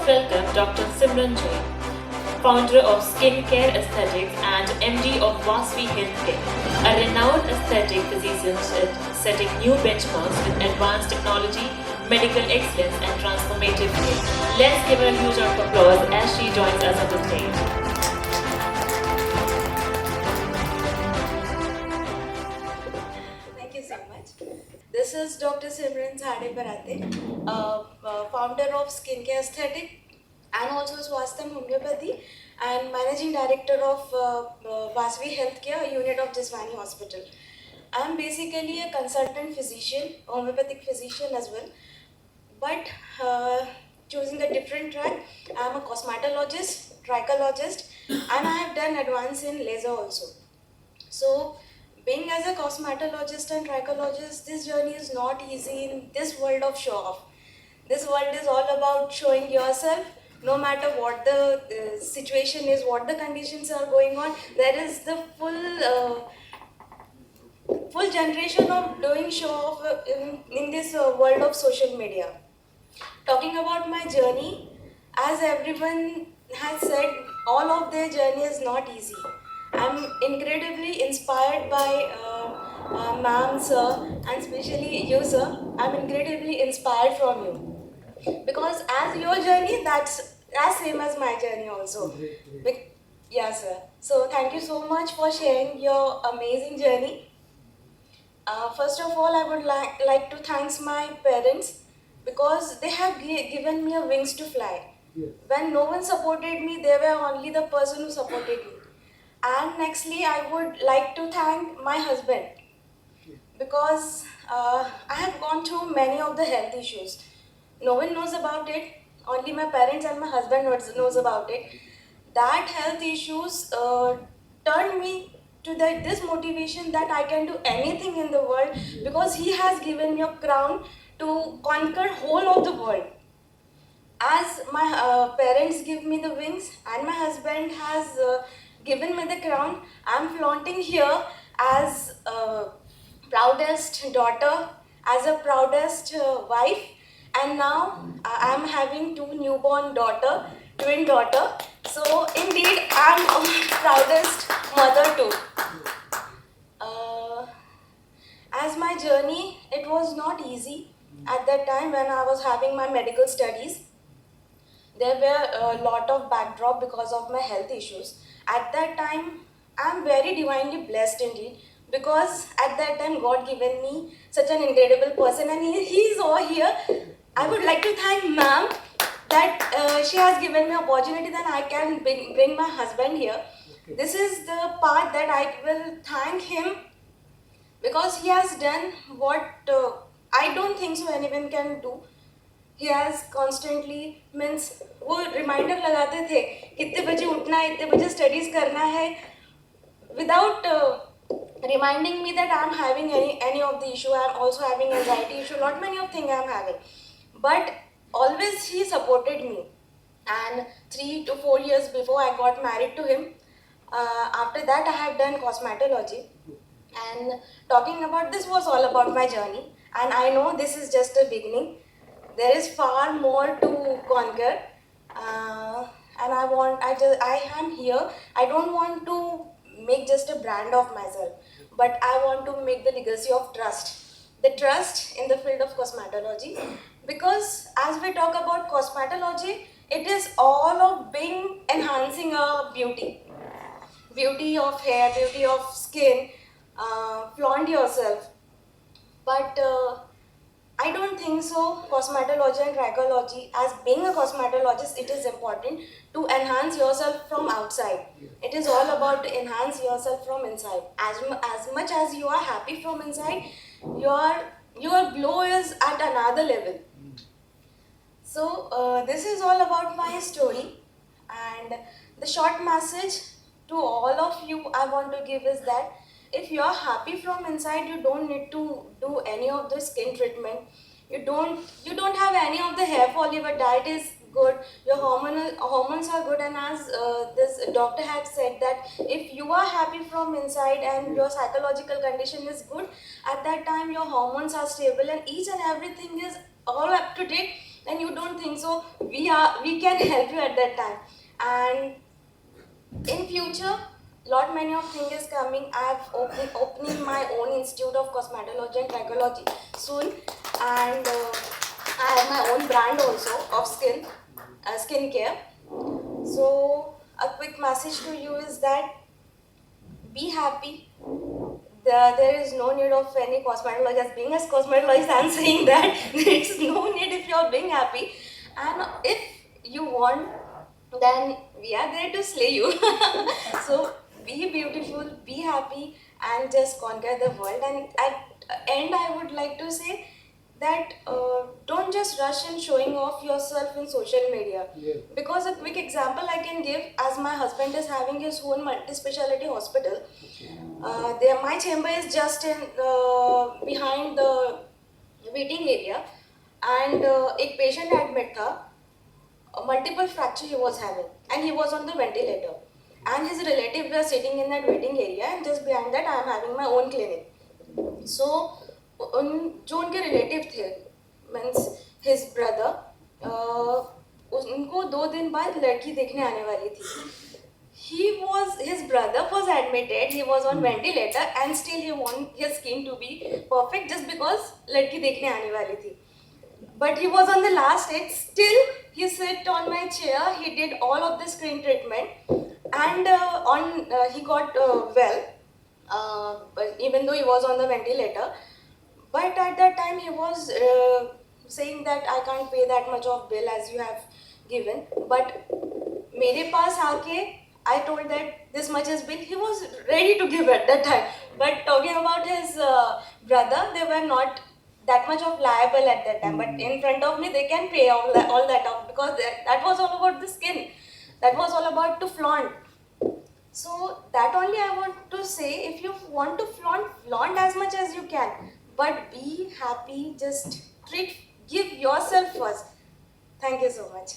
welcome Dr. Simran Jain, founder of Skincare Aesthetics and MD of Vasvi Healthcare, a renowned aesthetic physician setting new benchmarks with advanced technology, medical excellence, and transformative care. Let's give her a huge round of applause as she joins us on the stage. Thank you so much. This is Dr. Simran Zade Barate, founder of Skincare Aesthetic and also Swastham Homeopathy and managing director of Vasvi Healthcare, a unit of Jiswani Hospital. I am basically a consultant physician, homeopathic physician as well, but choosing a different track. I am a cosmetologist, trichologist, and I have done advance in laser also. So, being as a cosmetologist and trichologist, this journey is not easy in this world of show off. This world is all about showing yourself, no matter what the situation is, what the conditions are going on. There is the full generation of doing show off in this world of social media. Talking about my journey, as everyone has said, all of their journey is not easy. I'm incredibly inspired by ma'am, sir, and especially you, sir. I'm incredibly inspired from you because as your journey, that's as same as my journey also. Yeah, sir. So thank you so much for sharing your amazing journey. First of all, I would like to thank my parents because they have given me a wings to fly. Yes. When no one supported me, they were only the person who supported me. And nextly, I would like to thank my husband because I have gone through many of the health issues. No one knows about it. Only my parents and my husband knows about it. That health issues turned me to this motivation that I can do anything in the world because he has given me a crown to conquer whole of the world. As my parents give me the wings and my husband has given me the crown, I'm flaunting here as proudest daughter, as a proudest wife, and now I'm having two newborn daughter, twin daughter. So indeed, I'm a proudest mother too. Uh, as my journey, it was not easy at that time when I was having my medical studies. There were a lot of backdrop because of my health issues. At that time, I'm very divinely blessed indeed because at that time God given me such an incredible person and he's over here. I would like to thank ma'am that she has given me opportunity that I can bring my husband here. Okay. This is the part that I will thank him because he has done what I don't think so anyone can do. He has constantly means वो reminder लगाते थे कितने बजे उठना है इतने बजे studies करना है without reminding me that I'm having any of the issue. I'm also having anxiety issue, lot many of things I'm having, but always he supported me. And 3 to 4 years before I got married to him, after that I have done cosmetology. And talking about this was all about my journey, and I know this is just a beginning. There is far more to conquer, and I am here. I don't want to make just a brand of myself, but I want to make the legacy of the trust in the field of cosmetology. Because as we talk about cosmetology, it is all of being enhancing our beauty of hair, beauty of skin, flaunt yourself. But I don't think so. Cosmetology and trichology, as being a cosmetologist, it is important to enhance yourself from outside. It is all about to enhance yourself from inside. As much as you are happy from inside, your glow is at another level. So this is all about my story, and the short message to all of you I want to give is that if you are happy from inside, you don't need to do any of the skin treatment. You don't have any of the hair fall. Your diet is good. Your hormones are good. And as this doctor had said that if you are happy from inside and your psychological condition is good, at that time your hormones are stable and each and everything is all up to date. then you don't think so. We can help you at that time. And in future, lot many of thing is coming. I've opening my own institute of cosmetology and trichology soon, and I have my own brand also of skincare. So a quick message to you is that be happy. There is no need of any cosmetologist. Being as cosmetologist, I'm saying that there is no need if you're being happy. And if you want, then we are there to slay you. So be beautiful, be happy, and just conquer the world. And at end, I would like to say that don't just rush in showing off yourself in social media. Yes. Because a quick example I can give, as my husband is having his own multi-speciality hospital. My chamber is just in behind the waiting area, and एक patient admit था, multiple fracture he was having, and he was on the ventilator, and his relatives were sitting in that waiting area, and just behind that I am having my own clinic. So जो उनके relative थे, means his brother, उनको 2 दिन बाद लड़की देखने आने वाली थी. His brother was admitted, he was on ventilator, and still he want his skin to be perfect just because लड़की देखने आने वाली थी. But he was on the last stage, still he sat on my chair, he did all of the screen treatment, and he got well, but even though he was on the ventilator. But at that time he was saying that I can't pay that much of bill as you have given. But मेरे पास आके I told that this much is bill. He was ready to give at that time. But talking about his brother, they were not that much of liable at that time. But in front of me, they can pay all that off, because that was all about the skin. That was all about to flaunt. So that only I want to say, if you want to flaunt as much as you can, but be happy, just give yourself first. Thank you so much.